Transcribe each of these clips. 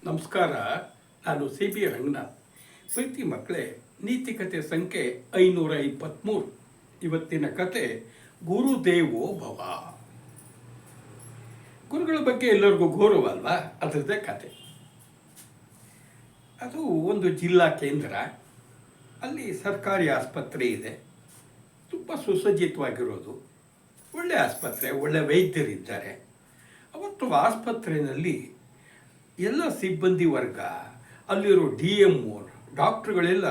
ನಮಸ್ಕಾರ. ನಾನು CB ರಂಗನಾಥ್. ಪ್ರೀತಿ ಮಕ್ಕಳೇ, ನೀತಿಕತೆ ಸಂಖ್ಯೆ 523. ಇವತ್ತಿನ ಕತೆ ಗುರುದೇವೋ ಭವ. ಗುರುಗಳ ಬಗ್ಗೆ ಎಲ್ಲರಿಗೂ ಗೌರವ ಅಲ್ವಾ? ಅದರದ್ದೇ ಕತೆ. ಅದು ಒಂದು ಜಿಲ್ಲಾ ಕೇಂದ್ರ. ಅಲ್ಲಿ ಸರ್ಕಾರಿ ಆಸ್ಪತ್ರೆ ಇದೆ. ತುಂಬ ಸುಸಜ್ಜಿತವಾಗಿರೋದು. ಒಳ್ಳೆ ಆಸ್ಪತ್ರೆ, ಒಳ್ಳೆ ವೈದ್ಯರಿದ್ದಾರೆ. ಅವತ್ತು ಆಸ್ಪತ್ರೆಯಲ್ಲಿ ಎಲ್ಲ ಸಿಬ್ಬಂದಿ ವರ್ಗ, ಅಲ್ಲಿರೋ DMO ಡಾಕ್ಟ್ರುಗಳೆಲ್ಲ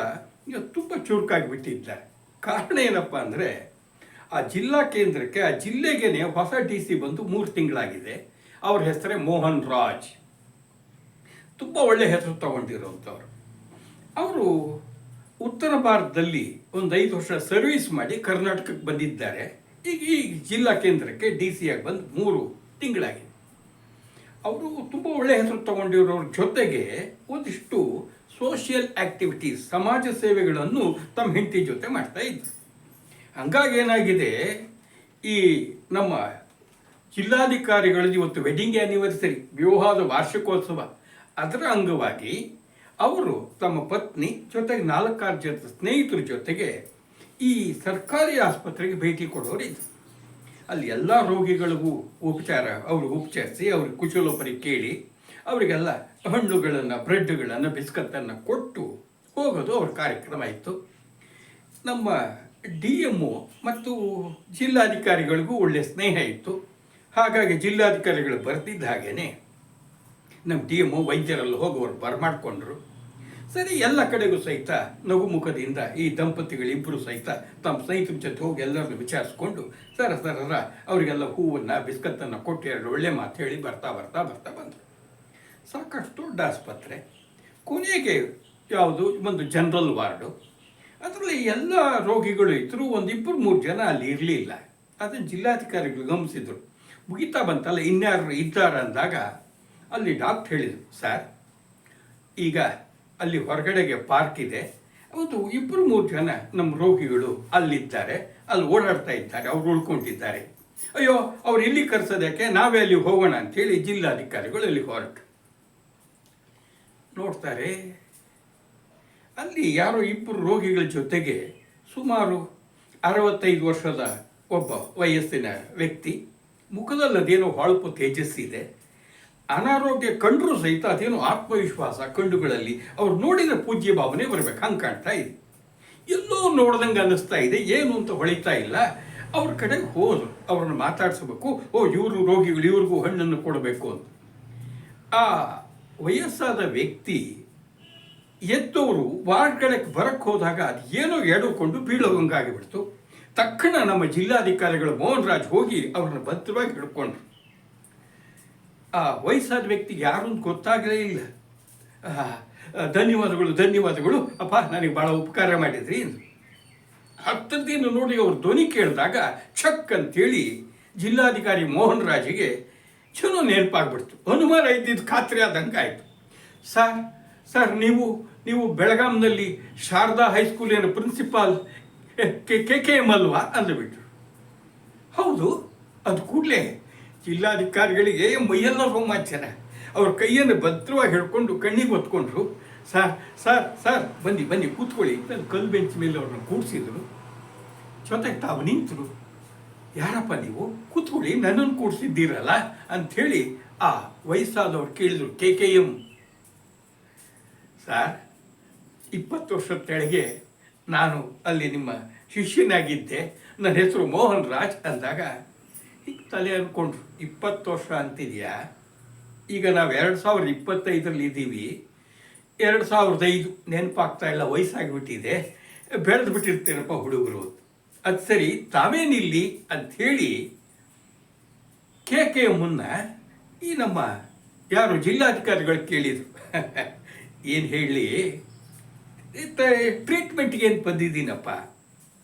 ತುಂಬ ಚುರುಕಾಗಿಬಿಟ್ಟಿದ್ದಾರೆ. ಕಾರಣ ಏನಪ್ಪ ಅಂದರೆ, ಆ ಜಿಲ್ಲಾ ಕೇಂದ್ರಕ್ಕೆ, ಆ ಜಿಲ್ಲೆಗೇ ಹೊಸ DC ಬಂದು 3 ತಿಂಗಳಾಗಿದೆ. ಅವ್ರ ಹೆಸರೇ ಮೋಹನ್ ರಾಜ್. ತುಂಬ ಒಳ್ಳೆ ಹೆಸರು ತಗೊಂಡಿರೋಂಥವ್ರು. ಅವರು ಉತ್ತರ ಭಾರತದಲ್ಲಿ ಒಂದು 5 ವರ್ಷ ಸರ್ವಿಸ್ ಮಾಡಿ ಕರ್ನಾಟಕಕ್ಕೆ ಬಂದಿದ್ದಾರೆ. ಈಗ ಈ ಜಿಲ್ಲಾ ಕೇಂದ್ರಕ್ಕೆ DC ಆಗಿ ಬಂದು 3 ತಿಂಗಳಾಗಿದೆ. ಅವರು ತುಂಬ ಒಳ್ಳೆಯ ಹೆಸರು ತಗೊಂಡಿರೋರ ಜೊತೆಗೆ ಒಂದಿಷ್ಟು ಸೋಷಿಯಲ್ ಆ್ಯಕ್ಟಿವಿಟೀಸ್, ಸಮಾಜ ಸೇವೆಗಳನ್ನು ತಮ್ಮ ಹೆಂಡತಿ ಜೊತೆ ಮಾಡ್ತಾ ಇದ್ರು. ಹಂಗಾಗಿ ಏನಾಗಿದೆ, ಈ ನಮ್ಮ ಜಿಲ್ಲಾಧಿಕಾರಿಗಳದ್ದು ಇವತ್ತು ವೆಡ್ಡಿಂಗ್ ಆ್ಯನಿವರ್ಸರಿ, ವಿವಾಹದ ವಾರ್ಷಿಕೋತ್ಸವ, ಅದರ ಅಂಗವಾಗಿ ಅವರು ತಮ್ಮ ಪತ್ನಿ ಜೊತೆಗೆ 4-6 ಜನ ಸ್ನೇಹಿತರ ಜೊತೆಗೆ ಈ ಸರ್ಕಾರಿ ಆಸ್ಪತ್ರೆಗೆ ಭೇಟಿ ಕೊಡೋರಿದ್ರು. ಅಲ್ಲಿ ಎಲ್ಲ ರೋಗಿಗಳಿಗೂ ಅವ್ರಿಗೆ ಉಪಚರಿಸಿ, ಅವ್ರಿಗೆ ಕುಶಲೋಪರಿ ಕೇಳಿ, ಅವರಿಗೆಲ್ಲ ಹಣ್ಣುಗಳನ್ನು, ಬ್ರೆಡ್ಗಳನ್ನು, ಬಿಸ್ಕತ್ತನ್ನು ಕೊಟ್ಟು ಹೋಗೋದು ಅವ್ರ ಕಾರ್ಯಕ್ರಮ ಇತ್ತು. ನಮ್ಮ DMO ಮತ್ತು ಜಿಲ್ಲಾಧಿಕಾರಿಗಳಿಗೂ ಒಳ್ಳೆಯ ಸ್ನೇಹ ಇತ್ತು. ಹಾಗಾಗಿ ಜಿಲ್ಲಾಧಿಕಾರಿಗಳು ಬರ್ತಿದ್ದ ಹಾಗೇ ನಮ್ಮ DMO ವೈದ್ಯರಲ್ಲಿ ಹೋಗಿ ಅವ್ರು ಬರಮಾಡಿಕೊಂಡ್ರು. ಸರಿ, ಎಲ್ಲ ಕಡೆಗೂ ಸಹಿತ ನಗುಮುಖದಿಂದ ಈ ದಂಪತಿಗಳಿಬ್ಬರು ಸಹಿತ ತಮ್ಮ ಸ್ನೇಹಿತರ ಜೊತೆ ಹೋಗಿ ಎಲ್ಲರನ್ನು ವಿಚಾರಿಸ್ಕೊಂಡು ಸರ ಅವರಿಗೆಲ್ಲ ಹೂವನ್ನು, ಬಿಸ್ಕತ್ತನ್ನು ಕೊಟ್ಟು 2 ಒಳ್ಳೆ ಮಾತು ಹೇಳಿ ಬರ್ತಾ ಬಂದರು. ಸಾಕಷ್ಟು ದೊಡ್ಡ ಆಸ್ಪತ್ರೆ. ಕೊನೆಗೆ ಯಾವುದು ಒಂದು ಜನರಲ್ ವಾರ್ಡು. ಅದರಲ್ಲಿ ಎಲ್ಲ ರೋಗಿಗಳು ಇದ್ದರು. 1-2-3 ಜನ ಅಲ್ಲಿ ಇರಲಿಲ್ಲ. ಅದನ್ನು ಜಿಲ್ಲಾಧಿಕಾರಿಗಳು ಗಮನಿಸಿದರು. ಮುಗಿತಾ ಬಂತಲ್ಲ, ಇನ್ಯಾರು ಇದ್ದಾರೆ ಅಂದಾಗ ಅಲ್ಲಿ ಡಾಕ್ಟ್ರ್ ಹೇಳಿದರು, ಸರ್, ಈಗ ಅಲ್ಲಿ ಹೊರಗಡೆಗೆ ಪಾರ್ಕ್ ಇದೆ, ಅವತ್ತು 2-3 ಜನ ನಮ್ಮ ರೋಗಿಗಳು ಅಲ್ಲಿದ್ದಾರೆ, ಅಲ್ಲಿ ಓಡಾಡ್ತಾ ಇದ್ದಾರೆ, ಅವ್ರು ಉಳ್ಕೊಂಡಿದ್ದಾರೆ. ಅಯ್ಯೋ, ಅವ್ರು ಇಲ್ಲಿ ಕರೆಸೋದಕ್ಕೆ, ನಾವೇ ಅಲ್ಲಿ ಹೋಗೋಣ ಅಂಥೇಳಿ ಜಿಲ್ಲಾಧಿಕಾರಿಗಳು ಅಲ್ಲಿ ಹೊರಟು ನೋಡ್ತಾರೆ. ಅಲ್ಲಿ ಯಾರೋ 2 ರೋಗಿಗಳ ಜೊತೆಗೆ ಸುಮಾರು 65 ವರ್ಷದ ಒಬ್ಬ ವಯಸ್ಸಿನ ವ್ಯಕ್ತಿ, ಮುಖದಲ್ಲಿ ಅದೇನೋ ಹೊಳಪು ತೇಜಸ್ಸಿದೆ. ಅನಾರೋಗ್ಯ ಕಂಡರೂ ಸಹಿತ ಅದೇನೋ ಆತ್ಮವಿಶ್ವಾಸ ಕಣ್ಣುಗಳಲ್ಲಿ. ಅವ್ರು ನೋಡಿದ ಪೂಜ್ಯ ಭಾವನೆ ಬರಬೇಕು, ಹಂಗೆ ಕಾಣ್ತಾ ಇದೆ. ಎಲ್ಲೋ ನೋಡ್ದಂಗೆ ಅನ್ನಿಸ್ತಾ ಇದೆ, ಏನು ಅಂತ ಹೊಳಿತಾ ಇಲ್ಲ. ಅವ್ರ ಕಡೆಗೆ ಹೋದ್ರು, ಅವ್ರನ್ನ ಮಾತಾಡಿಸ್ಬೇಕು. ಇವರು ರೋಗಿಗಳು, ಇವ್ರಿಗೂ ಹಣ್ಣನ್ನು ಕೊಡಬೇಕು ಅಂತ. ಆ ವಯಸ್ಸಾದ ವ್ಯಕ್ತಿ ಎದ್ದವರು ವಾರ್ಡ್ಗಳಿಗೆ ಬರಕ್ಕೆ ಹೋದಾಗ ಅದು ಏನೋ ಎಡುಕೊಂಡು ಬೀಳೋಂಗಾಗಿಬಿಡ್ತು. ತಕ್ಷಣ ನಮ್ಮ ಜಿಲ್ಲಾಧಿಕಾರಿಗಳು ಮೋಹನ್ ರಾಜ್ ಹೋಗಿ ಅವ್ರನ್ನ ಭದ್ರವಾಗಿ ಹಿಡ್ಕೊಂಡ್ರು. ಆ ವಯಸ್ಸಾದ ವ್ಯಕ್ತಿಗೆ ಯಾರು ಅಂತ ಗೊತ್ತಾಗಲೇ ಇಲ್ಲ. ಧನ್ಯವಾದಗಳು ಅಪ್ಪ, ನನಗೆ ಭಾಳ ಉಪಕಾರ ಮಾಡಿದ್ರಿ. ಹತ್ತದಿನ ನೋಡಿ ಅವ್ರ ಧ್ವನಿ ಕೇಳಿದಾಗ ಛಕ್ ಅಂತೇಳಿ ಜಿಲ್ಲಾಧಿಕಾರಿ ಮೋಹನ್ ರಾಜಿಗೆ ಚಲೋ ನೆನಪಾಗ್ಬಿಡ್ತು. ಅನುಮಾನ ಇದ್ದಿದ್ದು ಖಾತ್ರಿ ಆದಂಗೆ ಆಯಿತು. ಸರ್, ನೀವು ಬೆಳಗಾಂನಲ್ಲಿ ಶಾರದಾ ಹೈಸ್ಕೂಲಿನ ಪ್ರಿನ್ಸಿಪಾಲ್ KKM ಅಲ್ವಾ ಅಂದುಬಿಟ್ರು. ಹೌದು, ಅದು ಕೂಡಲೇ ಜಿಲ್ಲಾಧಿಕಾರಿಗಳಿಗೆ ಮೈಯೆಲ್ಲ ರೋಮಾಂಚನ. ಅವ್ರ ಕೈಯನ್ನು ಭದ್ರವಾಗಿ ಹಿಡ್ಕೊಂಡು ಕಣ್ಣಿಗೆ ಹೊತ್ಕೊಂಡ್ರು. ಸರ್ ಬನ್ನಿ ಕೂತ್ಕೊಳ್ಳಿ. ನಾನು ಕಲ್ಲು ಬೆಂಚ್ ಮೇಲೆ ಅವ್ರನ್ನ ಕೂಡಿಸಿದ್ರು. ಜೊತೆಗೆ ತಾವು ನಿಂತರು. ಯಾರಪ್ಪ ನೀವು, ಕೂತ್ಕೊಳ್ಳಿ, ನನ್ನನ್ನು ಕೂಡಿಸಿದ್ದೀರಲ್ಲ ಅಂಥೇಳಿ ಆ ವಯಸ್ಸಾದವ್ರು ಕೇಳಿದ್ರು. KKM. ಸರ್, 20 ವರ್ಷದ ಕೆಳಗೆ ನಾನು ಅಲ್ಲಿ ನಿಮ್ಮ ಶಿಷ್ಯನಾಗಿದ್ದೆ, ನನ್ನ ಹೆಸರು ಮೋಹನ್ ರಾಜ್ ಅಂದಾಗ ಹೀಗೆ ತಲೆ ಅಂದ್ಕೊಂಡ್ರು. 20 ವರ್ಷ ಅಂತಿದೆಯಾ? ಈಗ ನಾವು 2025ರಲ್ಲಿ ಇದ್ದೀವಿ. 2005 ನೆನಪಾಗ್ತಾ ಇಲ್ಲ, ವಯಸ್ಸಾಗಿಬಿಟ್ಟಿದೆ, ಬೆಳೆದು ಬಿಟ್ಟಿರ್ತೇನಪ್ಪ ಹುಡುಗರು. ಅದು ಸರಿ, ತಾವೇನಿಲ್ಲಿ ಅಂಥೇಳಿ KKM ಈ ನಮ್ಮ ಯಾರು ಜಿಲ್ಲಾಧಿಕಾರಿಗಳು ಕೇಳಿದರು. ಏನು ಹೇಳಲಿ, ಟ್ರೀಟ್ಮೆಂಟ್ಗೆ ಏನು ಬಂದಿದ್ದೀನಪ್ಪ,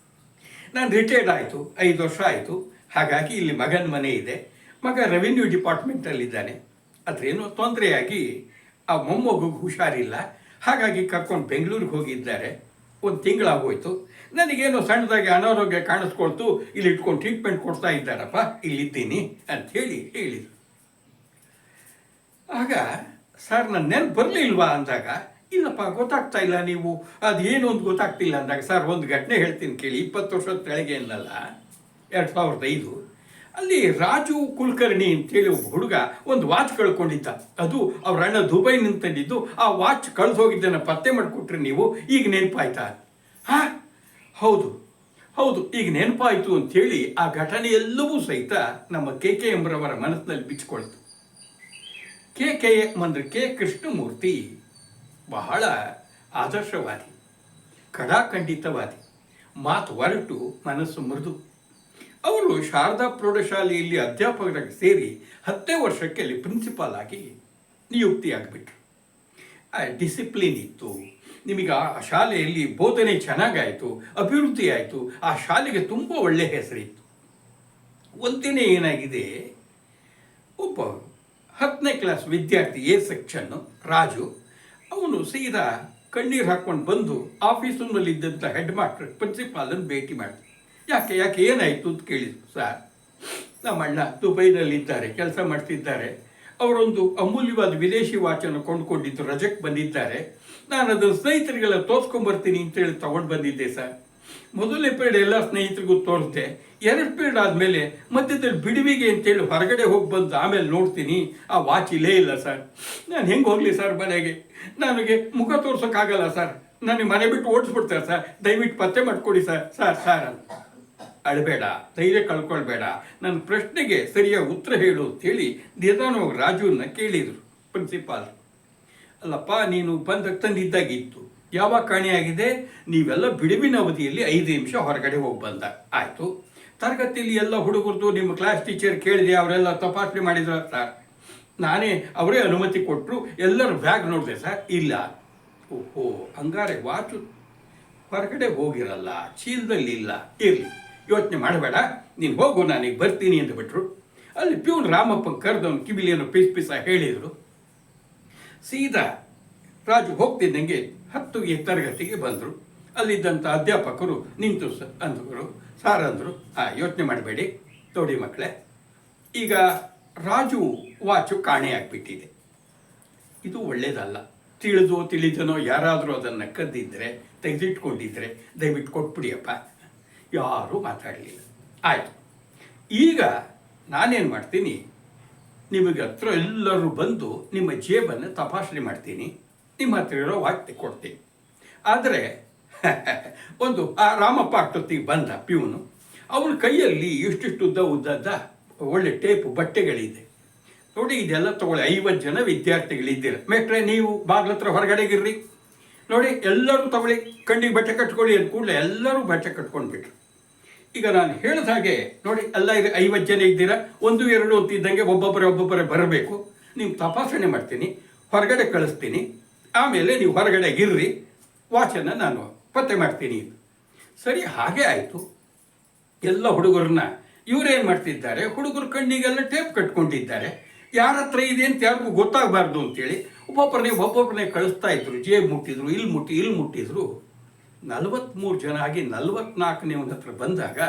ನಾನು ರಿಟೈರ್ಡ್ ಆಯಿತು, 5 ವರ್ಷ ಆಯಿತು. ಹಾಗಾಗಿ ಇಲ್ಲಿ ಮಗನ ಮನೆ ಇದೆ. ಮಗ ರೆವಿನ್ಯೂ ಡಿಪಾರ್ಟ್ಮೆಂಟಲ್ಲಿದ್ದಾನೆ. ಅದರೇನೋ ತೊಂದರೆಯಾಗಿ ಆ ಮೊಮ್ಮಗುಗೆ ಹುಷಾರಿಲ್ಲ. ಹಾಗಾಗಿ ಕರ್ಕೊಂಡು ಬೆಂಗಳೂರಿಗೆ ಹೋಗಿದ್ದಾರೆ. 1 ತಿಂಗಳಾಗೋಯ್ತು. ನನಗೇನೋ ಸಣ್ಣದಾಗಿ ಅನಾರೋಗ್ಯ ಕಾಣಿಸ್ಕೊಳ್ತು, ಇಲ್ಲಿ ಇಟ್ಕೊಂಡು ಟ್ರೀಟ್ಮೆಂಟ್ ಕೊಡ್ತಾ ಇದ್ದಾರಪ್ಪ, ಇಲ್ಲಿದ್ದೀನಿ ಅಂಥೇಳಿ ಹೇಳಿದರು. ಆಗ ಸರ್ ನನ್ನ ನೆನಪು ಬರಲಿಲ್ವಾ ಅಂದಾಗ, ಇಲ್ಲಪ್ಪ ಗೊತ್ತಾಗ್ತಾ ಇಲ್ಲ, ನೀವು ಅದೇನು ಅಂತ ಗೊತ್ತಾಗ್ತಿಲ್ಲ ಅಂದಾಗ, ಸರ್ ಒಂದು ಘಟನೆ ಹೇಳ್ತೀನಿ ಕೇಳಿ. 20 ವರ್ಷದ ಕೆಳಗೆ ಏನಲ್ಲ, 2005 ಅಲ್ಲಿ ರಾಜು ಕುಲಕರ್ಣಿ ಅಂತೇಳಿ ಒಬ್ಬ ಹುಡುಗ ಒಂದು ವಾಚ್ ಕಳ್ಕೊಂಡಿದ್ದ. ಅದು ಅವ್ರ ಅಣ್ಣ ದುಬೈನಿಂದ ತಂದಿದ್ದು. ಆ ವಾಚ್ ಕಳೆದು ಹೋಗಿದ್ದನ್ನು ಪತ್ತೆ ಮಾಡಿಕೊಟ್ರೆ ನೀವು, ಈಗ ನೆನಪಾಯ್ತಾ? ಹಾಂ, ಹೌದು ಹೌದು, ಈಗ ನೆನಪಾಯಿತು ಅಂಥೇಳಿ ಆ ಘಟನೆ ಎಲ್ಲವೂ ಸಹಿತ ನಮ್ಮ KKM ರವರ ಮನಸ್ಸಿನಲ್ಲಿ ಬಿಚ್ಚಿಕೊಳ್ತು. KKM ಅಂದರೆ ಕೆ ಕೃಷ್ಣಮೂರ್ತಿ ಬಹಳ ಆದರ್ಶವಾದಿ, ಖಡಾಖಂಡಿತವಾದಿ, ಮಾತು ಹೊರಟು ಮನಸ್ಸು ಮೃದು. ಅವರು ಶಾರದಾ ಪ್ರೌಢಶಾಲೆಯಲ್ಲಿ ಅಧ್ಯಾಪಕರಾಗಿ ಸೇರಿ 10ನೇ ವರ್ಷಕ್ಕೆ ಅಲ್ಲಿ ಪ್ರಿನ್ಸಿಪಾಲ್ ಆಗಿ ನಿಯುಕ್ತಿಯಾಗಿಬಿಟ್ರು. ಡಿಸಿಪ್ಲಿನ್ ಇತ್ತು ನಿಮಗೆ, ಆ ಶಾಲೆಯಲ್ಲಿ ಬೋಧನೆ ಚೆನ್ನಾಗಾಯಿತು, ಅಭಿವೃದ್ಧಿ ಆಯಿತು, ಆ ಶಾಲೆಗೆ ತುಂಬ ಒಳ್ಳೆಯ ಹೆಸರಿತ್ತು. ಒಂದಿನ ಏನಾಗಿದೆ, ಒಬ್ಬ 10ನೇ ಕ್ಲಾಸ್ ವಿದ್ಯಾರ್ಥಿ, ಎ ಸೆಕ್ಷನ್ನು, ರಾಜು, ಅವನು ಸೀದಾ ಕಣ್ಣೀರು ಹಾಕ್ಕೊಂಡು ಬಂದು ಆಫೀಸಿನಲ್ಲಿದ್ದಂಥ ಹೆಡ್ ಮಾಸ್ಟರ್ ಪ್ರಿನ್ಸಿಪಾಲನ್ನು ಭೇಟಿ ಮಾಡಿದ. ಯಾಕೆ ಏನಾಯಿತು ಅಂತ ಕೇಳಿದ್ರು. ಸರ್, ನಮ್ಮ ಅಣ್ಣ ದುಬೈನಲ್ಲಿದ್ದಾರೆ, ಕೆಲಸ ಮಾಡ್ತಿದ್ದಾರೆ, ಅವರೊಂದು ಅಮೂಲ್ಯವಾದ ವಿದೇಶಿ ವಾಚನ್ನು ಕೊಂಡುಕೊಂಡಿದ್ದು, ರಜಕ್ಕೆ ಬಂದಿದ್ದಾರೆ, ನಾನು ಅದನ್ನು ಸ್ನೇಹಿತರಿಗೆಲ್ಲ ತೋರಿಸ್ಕೊಂಬರ್ತೀನಿ ಅಂತೇಳಿ ತೊಗೊಂಡು ಬಂದಿದ್ದೆ ಸರ್. ಮೊದಲನೇ ಪೀರಿಯಡ್ ಎಲ್ಲ ಸ್ನೇಹಿತರಿಗೂ ತೋರಿಸ್ದೆ. 2 ಪೀರಿಯಡ್ ಆದಮೇಲೆ ಮಧ್ಯದಲ್ಲಿ ಬಿಡುವಿಗೆ ಅಂತೇಳಿ ಹೊರಗಡೆ ಹೋಗಿ ಬಂದು ಆಮೇಲೆ ನೋಡ್ತೀನಿ, ಆ ವಾಚ್ ಇಲ್ಲೇ ಇಲ್ಲ ಸರ್. ನಾನು ಹೆಂಗೆ ಹೋಗಲಿ ಸರ್ ಮನೆಗೆ? ನನಗೆ ಮುಖ ತೋರ್ಸೋಕ್ಕಾಗಲ್ಲ ಸರ್, ನನಗೆ ಮನೆ ಬಿಟ್ಟು ಓಡಿಸ್ಬಿಡ್ತಾರೆ ಸರ್, ದಯವಿಟ್ಟು ಪತ್ತೆ ಮಾಡಿಕೊಡಿ ಸರ್. ಸರ್ ಅಂತ ಅಳಬೇಡ, ಧೈರ್ಯ ಕಳ್ಕೊಳ್ಬೇಡ, ನನ್ನ ಪ್ರಶ್ನೆಗೆ ಸರಿಯಾಗಿ ಉತ್ತರ ಹೇಳು ಅಂತೇಳಿ ನಿಧಾನವಾಗಿ ರಾಜುವನ್ನ ಕೇಳಿದರು ಪ್ರಿನ್ಸಿಪಾಲ್. ಅಲ್ಲಪ್ಪ, ನೀನು ತಂದಿದ್ದಾಗಿತ್ತು, ಯಾವಾಗ ಕಾಣೆಯಾಗಿದೆ? ನೀವೆಲ್ಲ ಬಿಡುವಿನ ಅವಧಿಯಲ್ಲಿ 5 ನಿಮಿಷ ಹೊರಗಡೆ ಹೋಗಿ ಬಂದ, ಆಯಿತು. ತರಗತಿಯಲ್ಲಿ ಎಲ್ಲ ಹುಡುಗರದು ನಿಮ್ಮ ಕ್ಲಾಸ್ ಟೀಚರ್ ಕೇಳಿದೆ, ಅವರೆಲ್ಲ ತಪಾಸಣೆ ಮಾಡಿದ್ರ ಸರ್? ನಾನೇ, ಅವರೇ ಅನುಮತಿ ಕೊಟ್ಟರು, ಎಲ್ಲರೂ ಬ್ಯಾಗ್ ನೋಡಿದೆ ಸರ್, ಇಲ್ಲ. ಓಹೋ, ಹಂಗಾರೆ ವಾಚು ಹೊರಗಡೆ ಹೋಗಿರಲ್ಲ, ಚೀಲದಲ್ಲಿ ಇಲ್ಲ, ಇರಲಿ, ಯೋಚನೆ ಮಾಡಬೇಡ, ನೀನು ಹೋಗು, ನಾನೀಗ ಬರ್ತೀನಿ ಅಂತ ಬಿಟ್ರು. ಅಲ್ಲಿ ಪ್ಯೂನ್ ರಾಮಪ್ಪ ಕರೆದವನು ಕಿವಿಲಿಯನ್ನು ಪಿಸ ಹೇಳಿದರು. ಸೀದಾ ರಾಜು ಹೋಗ್ತಿದ್ದಂಗೆ 10ನೇ ತರಗತಿಗೆ ಬಂದರು. ಅಲ್ಲಿದ್ದಂಥ ಅಧ್ಯಾಪಕರು ನಿಂತು ಅಂದರು, ಸಾರ್ ಅಂದರು, ಯೋಚನೆ ಮಾಡಬೇಡಿ, ನೋಡಿ ಮಕ್ಕಳೇ, ಈಗ ರಾಜು ವಾಚು ಕಾಣೆಯಾಗಿಬಿಟ್ಟಿದೆ, ಇದು ಒಳ್ಳೇದಲ್ಲ. ತಿಳಿದನೋ ಯಾರಾದರೂ ಅದನ್ನು ಕದ್ದಿದ್ರೆ, ತೆಗೆದಿಟ್ಕೊಂಡಿದ್ರೆ ದಯವಿಟ್ಟು ಕೊಟ್ಬಿಡಿಯಪ್ಪ. ಯಾರೂ ಮಾತಾಡಲಿಲ್ಲ. ಆಯಿತು, ಈಗ ನಾನೇನು ಮಾಡ್ತೀನಿ, ನಿಮಗೆ ಹತ್ರ ಎಲ್ಲರೂ ಬಂದು ನಿಮ್ಮ ಜೇಬನ್ನು ತಪಾಸಣೆ ಮಾಡ್ತೀನಿ, ನಿಮ್ಮ ಹತ್ರ ಇರೋ ವಾಚ್ ಕೊಡ್ತೀನಿ. ಆದರೆ ಒಂದು ಆ ರಾಮಪ್ಪ ಅಷ್ಟೊತ್ತಿಗೆ ಬಂದ ಪ್ಯೂನು, ಅವನ ಕೈಯಲ್ಲಿ ಇಷ್ಟಿಷ್ಟು ಉದ್ದದ ಒಳ್ಳೆ ಟೇಪು ಬಟ್ಟೆಗಳಿದೆ, ನೋಡಿ ಇದೆಲ್ಲ ತಗೊಳ್ಳಿ, 50 ಜನ ವಿದ್ಯಾರ್ಥಿಗಳಿದ್ದೀರ, ಮೇಟ್ರೆ ನೀವು ಬಾಗ್ಲತ್ರ ಹೊರಗಡೆಗಿರ್ರಿ, ನೋಡಿ ಎಲ್ಲರೂ ತಗೊಳ್ಳಿ, ಕಣ್ಣಿಗೆ ಬಟ್ಟೆ ಕಟ್ಕೊಳ್ಳಿ ಅಂದ ಕೂಡಲೇ ಎಲ್ಲರೂ ಬಟ್ಟೆ ಕಟ್ಕೊಂಡ್ಬಿಟ್ರು. ಈಗ ನಾನು ಹೇಳಿದ ಹಾಗೆ ನೋಡಿ, ಎಲ್ಲ 50 ಜನ ಇದ್ದೀರಾ, 1, 2 ಅಂತಿದ್ದಂಗೆ ಒಬ್ಬೊಬ್ಬರೇ ಬರಬೇಕು, ನೀವು ತಪಾಸಣೆ ಮಾಡ್ತೀನಿ, ಹೊರಗಡೆ ಕಳಿಸ್ತೀನಿ, ಆಮೇಲೆ ನೀವು ಹೊರಗಡೆ ಇರ್ರಿ, ವಾಚನ್ನು ನಾನು ಪತ್ತೆ ಮಾಡ್ತೀನಿ. ಸರಿ, ಹಾಗೆ ಆಯಿತು. ಎಲ್ಲ ಹುಡುಗರನ್ನ ಇವರೇನು ಮಾಡ್ತಿದ್ದಾರೆ, ಹುಡುಗರು ಕಣ್ಣಿಗೆಲ್ಲ ಟೇಪ್ ಕಟ್ಕೊಂಡಿದ್ದಾರೆ, ಯಾರ ಹತ್ರ ಇದೆ ಅಂತ ಯಾರಿಗೂ ಗೊತ್ತಾಗಬಾರ್ದು ಅಂತೇಳಿ ಒಬ್ಬೊಬ್ಬರನ್ನೇ ಕಳಿಸ್ತಾ ಇದ್ರು. ಜೇಬ್ ಮುಟ್ಟಿದ್ರು, ಇಲ್ಲಿ ಮುಟ್ಟಿದ್ರು. 43 ಜನ ಆಗಿ 44ನೇ ಹತ್ರ ಬಂದಾಗ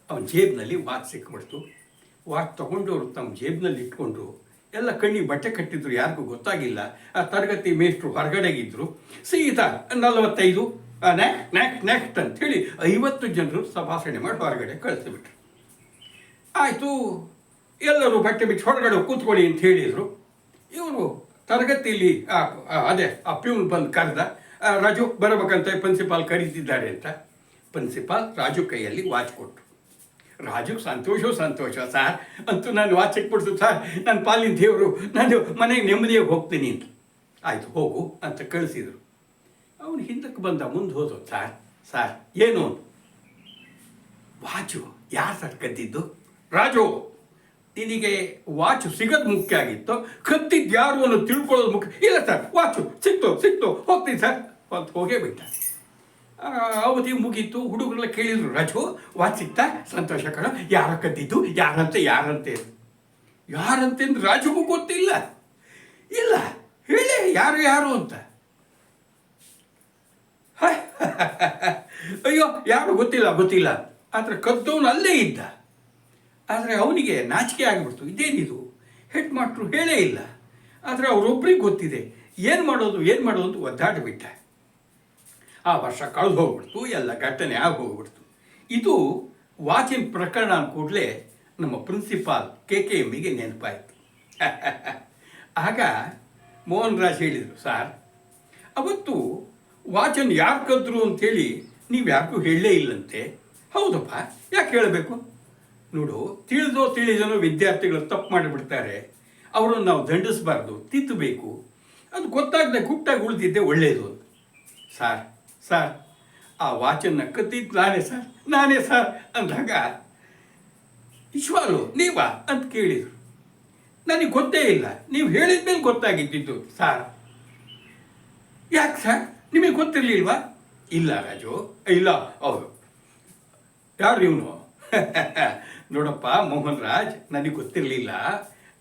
ಅವನ ಜೇಬ್ನಲ್ಲಿ ವಾಚ್ ಸಿಕ್ಬಿಡ್ತು. ವಾಚ್ ತೊಗೊಂಡವರು ತಮ್ಮ ಜೇಬ್ನಲ್ಲಿ ಇಟ್ಕೊಂಡ್ರು. ಎಲ್ಲ ಕಣ್ಣಿಗೆ ಬಟ್ಟೆ ಕಟ್ಟಿದ್ರು, ಯಾರಿಗೂ ಗೊತ್ತಾಗಿಲ್ಲ. ಆ ತರಗತಿ ಮೇಷ್ಟ್ರು ಹೊರಗಡೆಗಿದ್ರು. ಸೀದಾ 45 ನೆಕ್ಸ್ಟ್ ಅಂಥೇಳಿ 50 ಜನರು ತಪಾಸಣೆ ಮಾಡಿ ಹೊರಗಡೆ ಕಳಿಸಿಬಿಟ್ರು. ಆಯಿತು, ಎಲ್ಲರೂ ಬಟ್ಟೆ ಬಿಚ್ಚಿ ಹೊರಗಡೆ ಕೂತ್ಕೊಳ್ಳಿ ಅಂತ ಹೇಳಿದರು. ಇವರು ತರಗತಿಯಲ್ಲಿ ಆ ಪ್ಯೂನ್ ಬಂದು ಕರೆದ, ರಾಜು ಬರಬೇಕಂತ ಪ್ರಿನ್ಸಿಪಾಲ್ ಕರೀತಿದ್ದಾರೆ ಅಂತ. ಪ್ರಿನ್ಸಿಪಾಲ್ ರಾಜು ಕೈಯಲ್ಲಿ ವಾಚ್ ಕೊಟ್ಟರು. ರಾಜು ಸಂತೋಷ ಸರ್, ಅಂತೂ ನಾನು ವಾಚ್ ಸಿಕ್ಬಿಡ್ತು ಸರ್, ನನ್ನ ಪಾಲಿನ ದೇವರು, ನಾನು ಮನೆಗೆ ನೆಮ್ಮದಿಯಾಗಿ ಹೋಗ್ತೀನಿ ಅಂತ. ಆಯಿತು ಹೋಗು ಅಂತ ಕಳಿಸಿದರು. ಅವನು ಹಿಂದಕ್ಕೆ ಬಂದ, ಮುಂದೆ ಹೋದ. ಸರ್ ಏನು? ವಾಚು ಯಾರು ಸರ್ ಕದ್ದಿದ್ದು? ರಾಜು, ನಿನಗೆ ವಾಚು ಸಿಗೋದು ಮುಖ್ಯ ಆಗಿತ್ತು, ಕದ್ದಿದ್ದು ಯಾರು ಅನ್ನೋ ತಿಳ್ಕೊಳ್ಳೋದು ಮುಖ್ಯ ಇಲ್ಲ ಸರ್. ವಾಚು ಸಿಕ್ತು ಹೋಗ್ತೀನಿ ಸರ್ ಅಂತ ಹೋಗೇ ಬಿಟ್ಟ. ಅವಧಿ ಮುಗೀತು. ಹುಡುಗರೆಲ್ಲ ಕೇಳಿದ್ರು, ರಾಜು ವಾಚ್ ಸಿಕ್ತಾ? ಸಂತೋಷ ಕಣ. ಯಾರ ಕದ್ದಿದ್ದು? ಯಾರಂತಂದ್ರೆ ರಾಜುಗೂ ಗೊತ್ತಿಲ್ಲ. ಇಲ್ಲ ಹೇಳಿ ಯಾರು ಅಂತ. ಅಯ್ಯೋ ಯಾರು ಗೊತ್ತಿಲ್ಲ. ಆದರೆ ಕದ್ದವನು ಅಲ್ಲೇ ಇದ್ದ. ಆದರೆ ಅವನಿಗೆ ನಾಚಿಕೆ ಆಗಿಬಿಡ್ತು, ಇದೇನಿದು, ಹೆಡ್ ಮಾಸ್ಟ್ರು ಹೇಳೇ ಇಲ್ಲ. ಆದರೆ ಅವರೊಬ್ಬರಿಗೆ ಗೊತ್ತಿದೆ ಏನು ಮಾಡೋದು ಅಂತ ಒದ್ದಾಡಿಬಿಟ್ಟ. ಆ ವರ್ಷ ಕಳೆದು ಹೋಗ್ಬಿಡ್ತು, ಎಲ್ಲ ಘಟನೆ ಆಗಿ ಹೋಗ್ಬಿಡ್ತು. ಇದು ವಾಚಿನ ಪ್ರಕರಣ ಕೂಡಲೇ ನಮ್ಮ ಪ್ರಿನ್ಸಿಪಾಲ್ KKMಗೆ ನೆನಪಾಯಿತು. ಆಗ ಮೋಹನ್ ರಾಜ್ ಹೇಳಿದರು, ಸಾರ್ ಅವತ್ತು ವಾಚನ್ನು ಯಾರು ಕದ್ರು ಅಂಥೇಳಿ ನೀವು ಯಾರಿಗೂ ಹೇಳಲೇ ಇಲ್ಲಂತೆ. ಹೌದಪ್ಪ, ಯಾಕೆ ಹೇಳಬೇಕು? ನೋಡು, ತಿಳಿದನೋ ವಿದ್ಯಾರ್ಥಿಗಳು ತಪ್ಪು ಮಾಡಿಬಿಡ್ತಾರೆ, ಅವರನ್ನು ನಾವು ದಂಡಿಸಬಾರ್ದು, ತಿದ್ದಬೇಕು. ಅದು ಗೊತ್ತಾಗದೆ ಗುಟ್ಟಾಗಿ ಉಳಿದಿದ್ದೆ ಒಳ್ಳೆಯದು. ಸಾರ್ ಆ ವಾಚನ್ನು ಕದ್ದಿದ್ದು ನಾನೇ ಸರ್ ಅಂದಾಗ, ವಿಶ್ವಾಲು ನೀವಾ ಅಂತ ಕೇಳಿದರು. ನನಗೆ ಗೊತ್ತೇ ಇಲ್ಲ, ನೀವು ಹೇಳಿದ ಮೇಲೆ ಗೊತ್ತಾಗಿದ್ದಿದ್ದು ಸಾರ್. ಯಾಕೆ ಸರ್, ನಿಮಗೆ ಗೊತ್ತಿರಲಿಲ್ವಾ? ಇಲ್ಲ ರಾಜು, ಇಲ್ಲ. ಹೌದು, ಯಾರು ಇವನು? ನೋಡಪ್ಪ ಮೋಹನ್ ರಾಜ್, ನನಗೆ ಗೊತ್ತಿರಲಿಲ್ಲ.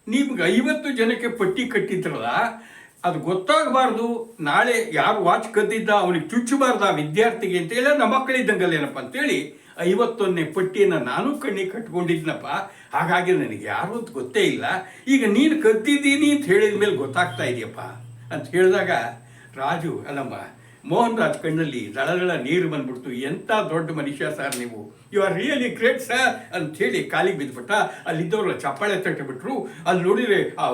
ನಿಮ್ಗೆ 50 ಜನಕ್ಕೆ ಪಟ್ಟಿ ಕಟ್ಟಿದ್ರಲ್ಲ, ಅದು ಗೊತ್ತಾಗಬಾರ್ದು, ನಾಳೆ ಯಾರು ವಾಚ್ ಕದ್ದಿದ್ದ ಅವನಿಗೆ ಚುಚ್ಚಬಾರ್ದು ಆ ವಿದ್ಯಾರ್ಥಿಗೆ ಅಂತೇಳಿ ನಮ್ಮ ಮಕ್ಕಳಿದ್ದಂಗಲ್ಲೇನಪ್ಪ ಅಂತೇಳಿ 51ನೇ ಪಟ್ಟಿಯನ್ನು ನಾನು ಕಣ್ಣಿಗೆ ಕಟ್ಕೊಂಡಿದ್ನಪ್ಪ. ಹಾಗಾಗಿ ನನಗೆ ಯಾರು ಅಂತ ಗೊತ್ತೇ ಇಲ್ಲ. ಈಗ ನೀನು ಕದ್ದಿದ್ದೀನಿ ಅಂತ ಹೇಳಿದ ಮೇಲೆ ಗೊತ್ತಾಗ್ತಾ ಇದೆಯಪ್ಪ ಅಂತ ಹೇಳಿದಾಗ ರಾಜು ಮೋಹನ್ ರಾಜ್ ಕಣ್ಣಲ್ಲಿ ದಳದಳ ನೀರು ಬಂದ್ಬಿಡ್ತು. ಎಂಥ ದೊಡ್ಡ ಮನುಷ್ಯ ಸರ್ ನೀವು, you are really great sir ಅಂಥೇಳಿ ಕಾಲಿಗೆ ಬಿದ್ದುಬಿಟ್ಟ. ಅಲ್ಲಿದ್ದವ್ರ ಚಪ್ಪಾಳೆ ತಟ್ಟಿಬಿಟ್ರು. ಅಲ್ಲಿ ನೋಡಿದರೆ ಆ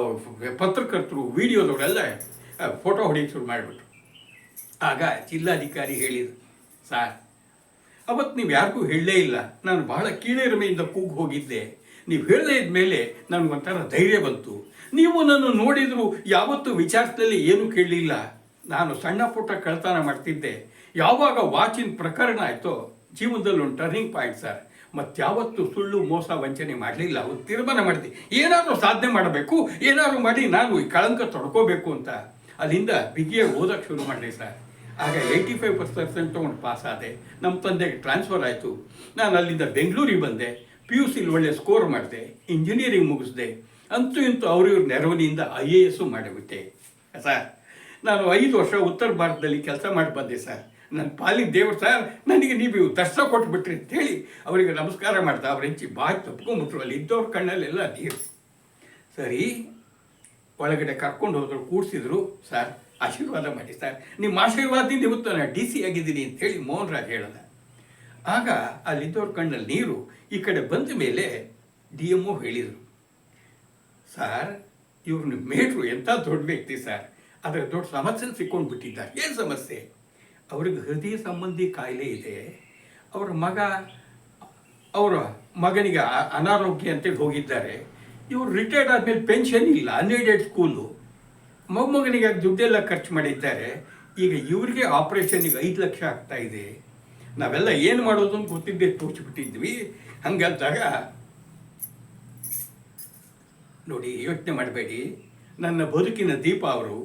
ಪತ್ರಕರ್ತರು ವಿಡಿಯೋದವರೆಲ್ಲ ಫೋಟೋ ಹೊಡೆಯಕ್ಕೆ ಶುರು ಮಾಡಿಬಿಟ್ರು. ಆಗ ಜಿಲ್ಲಾಧಿಕಾರಿ ಹೇಳಿದರು, ಸಾರ್ ಅವತ್ತು ನೀವು ಯಾರಿಗೂ ಹೇಳಲೇ ಇಲ್ಲ, ನಾನು ಬಹಳ ಕೀಳರಿಮೆಯಿಂದ ಕೂಗು ಹೋಗಿದ್ದೆ. ನೀವು ಹೇಳದೇ ಇದ್ಮೇಲೆ ನನಗೊಂಥರ ಧೈರ್ಯ ಬಂತು. ನೀವು ನನ್ನ ನೋಡಿದರೂ ಯಾವತ್ತೂ ವಿಚಾರದಲ್ಲಿ ಏನೂ ಕೇಳಲಿಲ್ಲ. ನಾನು ಸಣ್ಣ ಪುಟ್ಟ ಕಳ್ತನ ಮಾಡ್ತಿದ್ದೆ. ಯಾವಾಗ ವಾಚಿನ ಪ್ರಕರಣ ಆಯಿತೋ ಜೀವನದಲ್ಲಿ ಒಂದು ಟರ್ನಿಂಗ್ ಪಾಯಿಂಟ್ ಸರ್. ಮತ್ತಾವತ್ತು ಸುಳ್ಳು ಮೋಸ ವಂಚನೆ ಮಾಡಲಿಲ್ಲ. ಅವತ್ತು ತೀರ್ಮಾನ ಮಾಡಿದೆ, ಏನಾದರೂ ಸಾಧನೆ ಮಾಡಬೇಕು, ಏನಾದರೂ ಮಾಡಿ ನಾನು ಈ ಕಳಂಕ ತೊಡ್ಕೋಬೇಕು ಅಂತ. ಅಲ್ಲಿಂದ ಬಿಗಿಯಾಗಿ ಓದೋಕ್ಕೆ ಶುರು ಮಾಡಿದೆ ಸರ್. ಆಗ 85% ತೊಗೊಂಡು ಪಾಸ್ ಆದೆ. ನಮ್ಮ ತಂದೆಗೆ ಟ್ರಾನ್ಸ್ಫರ್ ಆಯಿತು. ನಾನು ಅಲ್ಲಿಂದ ಬೆಂಗಳೂರಿಗೆ ಬಂದೆ. PUCಲಿ ಒಳ್ಳೆ ಸ್ಕೋರ್ ಮಾಡಿದೆ, ಇಂಜಿನಿಯರಿಂಗ್ ಮುಗಿಸಿದೆ. ಅಂತೂ ಇಂತೂ ಅವ್ರಿವ್ರ ನೆರವಿನಿಂದ IAS ಮಾಡಿಬಿಟ್ಟೆ ಸರ್. ನಾನು 5 ವರ್ಷ ಉತ್ತರ ಭಾರತದಲ್ಲಿ ಕೆಲಸ ಮಾಡಿ ಬಂದೆ ಸರ್. ನನ್ನ ಪಾಲಿನ ದೇವರು ಸರ್, ನನಗೆ ನೀವು ದರ್ಶನ ಕೊಟ್ಬಿಟ್ರಿ ಅಂತೇಳಿ ಅವರಿಗೆ ನಮಸ್ಕಾರ ಮಾಡ್ತಾ ಅವ್ರ ಹೆಂಚಿ ಬಾಯಿ ತಪ್ಕೊಂಡ್ಬಿಟ್ರು. ಅಲ್ಲಿ ಇದ್ದವ್ರ ಕಣ್ಣಲ್ಲೆಲ್ಲ ನೀರು. ಸರಿ, ಒಳಗಡೆ ಕರ್ಕೊಂಡು ಹೋದ್ರು, ಕೂಡಿಸಿದ್ರು. ಸರ್ ಆಶೀರ್ವಾದ ಮಾಡಿ ಸರ್, ನಿಮ್ಮ ಆಶೀರ್ವಾದದಿಂದ ಇವತ್ತು ನಾನು DC ಆಗಿದ್ದೀನಿ ಅಂತೇಳಿ ಮೋಹನ್ ರಾಜ್ ಹೇಳಿದ. ಆಗ ಅಲ್ಲಿದ್ದವ್ರ ಕಣ್ಣಲ್ಲಿ ನೀರು. ಈ ಕಡೆ ಬಂದ ಮೇಲೆ DMO ಹೇಳಿದರು, ಸರ್ ಇವ್ರನ್ನ ಮೇಟ್ರು ಎಂಥ ದೊಡ್ಡ ವ್ಯಕ್ತಿ ಸರ್, ಆದರೆ ದೊಡ್ಡ ಸಮಸ್ಯೆ ಸಿಕ್ಕೊಂಡು ಬಿಟ್ಟಿದ್ದಾರೆ. ಏನು ಸಮಸ್ಯೆ? ಅವ್ರಿಗೆ ಹೃದಯ ಸಂಬಂಧಿ ಕಾಯಿಲೆ ಇದೆ. ಅವರ ಮಗನಿಗೆ ಅನಾರೋಗ್ಯ ಅಂತೇಳಿ ಹೋಗಿದ್ದಾರೆ. ಇವರು ರಿಟೈರ್ಡ್ ಆದಮೇಲೆ ಪೆನ್ಷನ್ ಇಲ್ಲ, ಅನ್ಎಡೆಡ್ ಸ್ಕೂಲು. ಮೊಮ್ಮಗನಿಗೆ ದುಡ್ಡೆಲ್ಲ ಖರ್ಚು ಮಾಡಿದ್ದಾರೆ. ಈಗ ಇವರಿಗೆ ಆಪ್ರೇಷನ್ಗೆ 5 ಲಕ್ಷ ಆಗ್ತಾ ಇದೆ. ನಾವೆಲ್ಲ ಏನು ಮಾಡೋದು ಅಂತ ಗೊತ್ತಿದ್ದೇ ತೋರಿಸ್ಬಿಟ್ಟಿದ್ವಿ. ಹಂಗಂದಾಗ ನೋಡಿ, ಯೋಚನೆ ಮಾಡಬೇಡಿ, ನನ್ನ ಬದುಕಿನ ದೀಪ ಅವರು.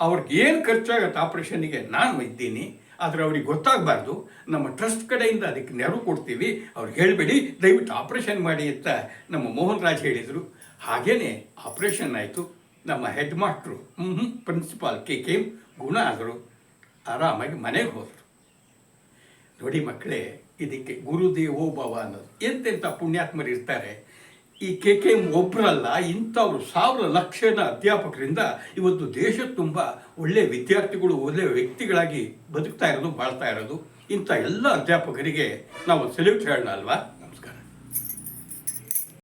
ಅವ್ರಿಗೆ ಏನು ಖರ್ಚಾಗತ್ತೆ ಆಪ್ರೇಷನ್ನಿಗೆ ನಾನು ಇದ್ದೀನಿ, ಆದರೆ ಅವ್ರಿಗೆ ಗೊತ್ತಾಗಬಾರ್ದು. ನಮ್ಮ ಟ್ರಸ್ಟ್ ಕಡೆಯಿಂದ ಅದಕ್ಕೆ ನೆರವು ಕೊಡ್ತೀವಿ, ಅವ್ರಿಗೆ ಹೇಳಬೇಡಿ, ದಯವಿಟ್ಟು ಆಪ್ರೇಷನ್ ಮಾಡಿ ಅಂತ ನಮ್ಮ ಮೋಹನ್ ರಾಜ್ ಹೇಳಿದರು. ಹಾಗೇ ಆಪ್ರೇಷನ್ ಆಯಿತು. ನಮ್ಮ ಹೆಡ್ ಮಾಸ್ಟ್ರು ಪ್ರಿನ್ಸಿಪಾಲ್ KKM ಗುಣ ಆದರು. ಆರಾಮಾಗಿ ಮನೆಗೆ ಹೋದರು. ನೋಡಿ ಮಕ್ಕಳೇ, ಇದಕ್ಕೆ ಗುರುದೇವೋ ಭವ ಅನ್ನೋದು. ಎಂತೆಂಥ ಪುಣ್ಯಾತ್ಮರು ಇರ್ತಾರೆ. ಈ KKM ಒಬ್ಬರಲ್ಲ, ಇಂಥವ್ರು 1000 ಲಕ್ಷದ ಅಧ್ಯಾಪಕರಿಂದ ಇವತ್ತು ದೇಶದ ತುಂಬ ಒಳ್ಳೆಯ ವಿದ್ಯಾರ್ಥಿಗಳು, ಒಳ್ಳೆಯ ವ್ಯಕ್ತಿಗಳಾಗಿ ಬದುಕ್ತಾ ಇರೋದು, ಬಾಳ್ತಾ ಇರೋದು. ಇಂಥ ಎಲ್ಲ ಅಧ್ಯಾಪಕರಿಗೆ ನಾವು ಸೆಲ್ಯೂಟ್ ಹೇಳೋಣ ಅಲ್ವಾ?